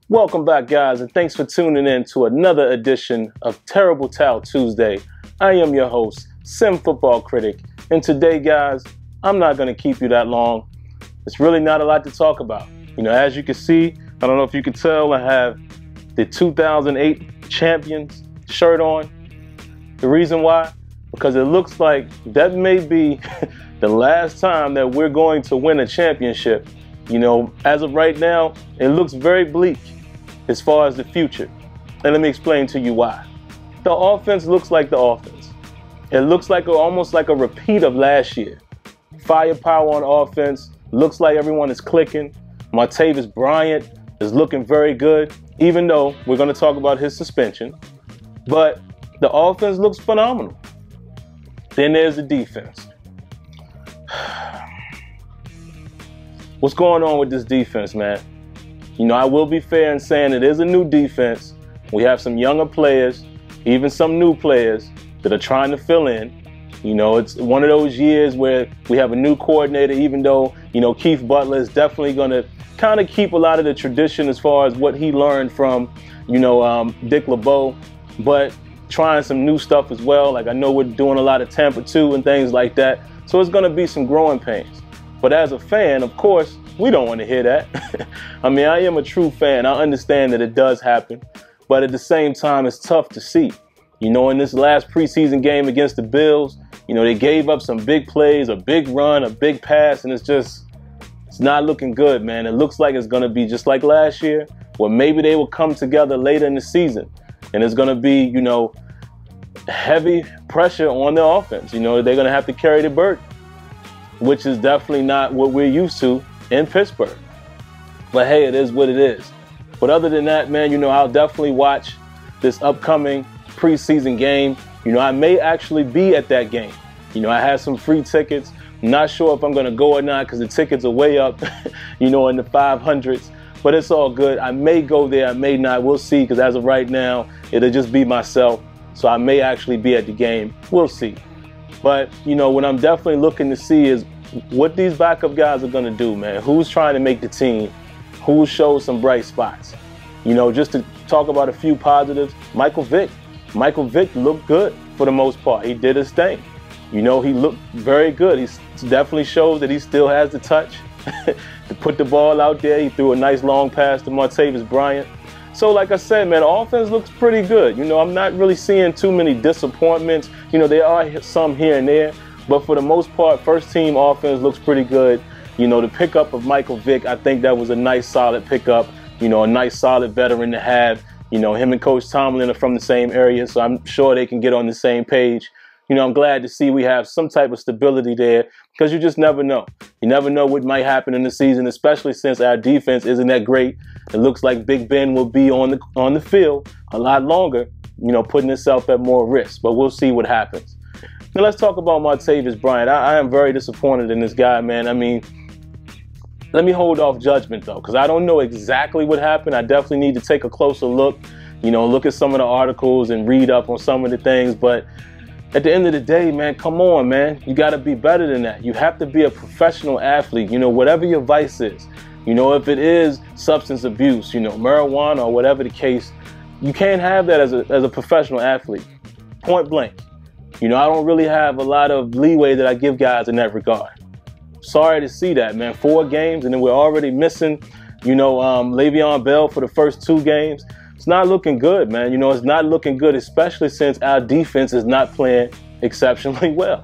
Welcome back, guys, and thanks for tuning in to another edition of Terrible Towel Tuesday. I am your host, SimFBallCritic, and today, guys, I'm not going to keep you that long. It's really not a lot to talk about. As you can see, I don't know if you can tell, I have the 2008 champions shirt on. The reason why? Because it looks like that may be the last time that we're going to win a championship. As of right now, it looks very bleak as far as the future. And let me explain to you why. The offense looks like the offense. It looks like almost like a repeat of last year. Firepower on offense. Looks like everyone is clicking. Martavis Bryant is looking very good, even though we're going to talk about his suspension. But the offense looks phenomenal. Then there's the defense. What's going on with this defense, man? I will be fair in saying it is a new defense. We have some younger players, even some new players that are trying to fill in. It's one of those years where we have a new coordinator, even though, Keith Butler is definitely going to kind of keep a lot of the tradition as far as what he learned from, Dick LeBeau, but trying some new stuff as well. Like I know we're doing a lot of Tampa 2 and things like that. So it's going to be some growing pains. But as a fan, of course, we don't want to hear that. I am a true fan. I understand that it does happen. But at the same time, it's tough to see. In this last preseason game against the Bills, they gave up some big plays, a big run, a big pass, and it's not looking good, man. It looks like it's going to be just like last year, where maybe they will come together later in the season. And it's going to be, heavy pressure on their offense. They're going to have to carry the burden, which is definitely not what we're used to in Pittsburgh. But hey, it is what it is. But other than that, man, I'll definitely watch this upcoming preseason game. I may actually be at that game. I have some free tickets. I'm not sure if I'm going to go or not because the tickets are way up, in the 500s. But it's all good. I may go there. I may not. We'll see, because as of right now, it'll just be myself. So I may actually be at the game. We'll see. But, what I'm definitely looking to see is what these backup guys are going to do, man. Who's trying to make the team? Who shows some bright spots? Just to talk about a few positives, Michael Vick. Michael Vick looked good for the most part. He did his thing. He looked very good. He definitely shows that he still has the touch to put the ball out there. He threw a nice long pass to Martavis Bryant. So like I said, man, offense looks pretty good. I'm not really seeing too many disappointments. There are some here and there. But for the most part, first team offense looks pretty good. The pickup of Michael Vick, I think that was a nice solid pickup. A nice solid veteran to have. Him and Coach Tomlin are from the same area, so I'm sure they can get on the same page. I'm glad to see we have some type of stability there, because you just never know. You never know what might happen in the season, especially since our defense isn't that great. It looks like Big Ben will be on the field a lot longer, putting himself at more risk. But we'll see what happens. Now let's talk about Martavis Bryant. I am very disappointed in this guy, man. Let me hold off judgment, though, because I don't know exactly what happened. I definitely need to take a closer look, look at some of the articles and read up on some of the things. But at the end of the day, man, come on, man. You got to be better than that. You have to be a professional athlete, whatever your vice is. If it is substance abuse, marijuana or whatever the case, you can't have that as a professional athlete, point blank. I don't really have a lot of leeway that I give guys in that regard. Sorry to see that, man. 4 games, and then we're already missing, Le'Veon Bell for the first 2 games. It's not looking good, man. It's not looking good, especially since our defense is not playing exceptionally well.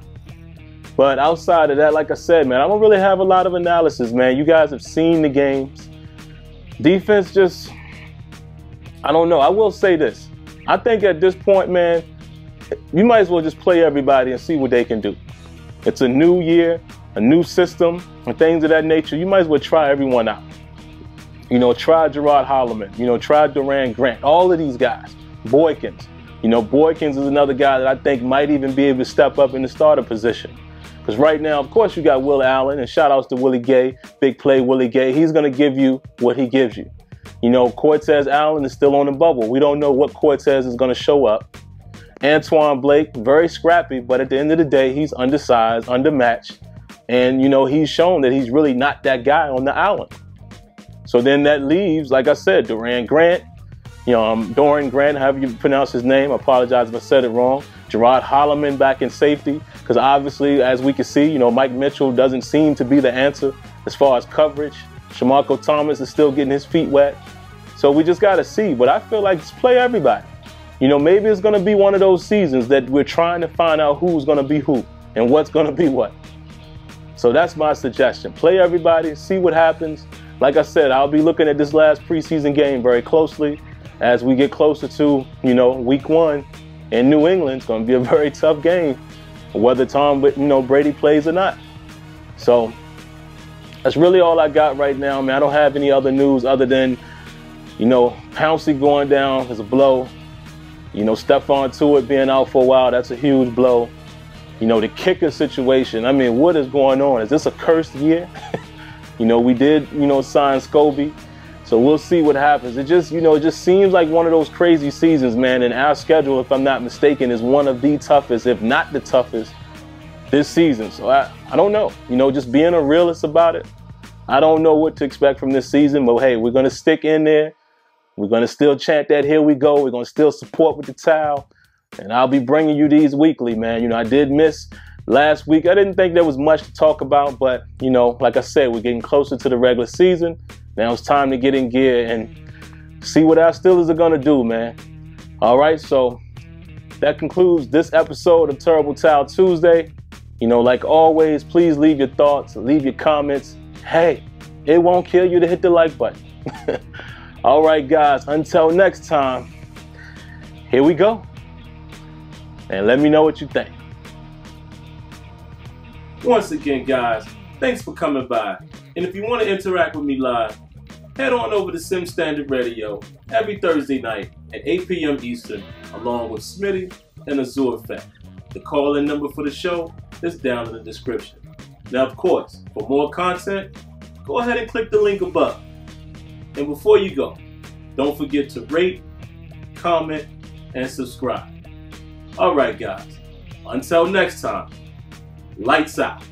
But outside of that, like I said, man, I don't really have a lot of analysis, man. You guys have seen the games. Defense just, I don't know. I will say this. I think at this point, man, you might as well just play everybody and see what they can do. It's a new year, a new system, and things of that nature. You might as well try everyone out. Try Gerard Holloman. Try Duran Grant. All of these guys. Boykins. Boykins is another guy that I think might even be able to step up in the starter position. Because right now, of course, you got Will Allen, and shout-outs to Willie Gay. Big play Willie Gay. He's going to give you what he gives you. Cortez Allen is still on the bubble. We don't know what Cortez is going to show up. Antoine Blake, very scrappy, but at the end of the day, he's undersized, undermatched. And, he's shown that he's really not that guy on the island. So then that leaves, like I said, Dorian Grant, Dorian Grant, however you pronounce his name. I apologize if I said it wrong. Gerard Holloman back in safety, because obviously, as we can see, Mike Mitchell doesn't seem to be the answer as far as coverage. Shamarko Thomas is still getting his feet wet. So we just got to see. But I feel like just play everybody. Maybe it's going to be one of those seasons that we're trying to find out who's going to be who and what's going to be what. So that's my suggestion. Play everybody, see what happens. Like I said, I'll be looking at this last preseason game very closely as we get closer to, week 1 in New England. It's going to be a very tough game, whether Tom, Brady plays or not. So that's really all I got right now, man. I don't have any other news other than, Pouncey going down is a blow. Stephon Tuitt being out for a while, that's a huge blow. The kicker situation, I mean, what is going on? Is this a cursed year? We did, sign Scobie. So we'll see what happens. It just, it just seems like one of those crazy seasons, man. And our schedule, if I'm not mistaken, is one of the toughest, if not the toughest, this season. So I don't know. Just being a realist about it, I don't know what to expect from this season. But hey, we're going to stick in there. We're going to still chant that "Here we go." We're going to still support with the towel. And I'll be bringing you these weekly, man. I did miss last week. I didn't think there was much to talk about. But, like I said, we're getting closer to the regular season. Now it's time to get in gear and see what our Steelers are going to do, man. All right, so that concludes this episode of Terrible Towel Tuesday. Like always, please leave your thoughts, leave your comments. Hey, it won't kill you to hit the like button. All right, guys, until next time, here we go. And let me know what you think. Once again, guys, thanks for coming by. And if you want to interact with me live, head on over to Sim Standard Radio every Thursday night at 8 p.m. Eastern, along with Smitty and Azure Effect. The call-in number for the show is down in the description. Now, of course, for more content, go ahead and click the link above. And before you go, don't forget to rate, comment, and subscribe. All right, guys, until next time, lights out.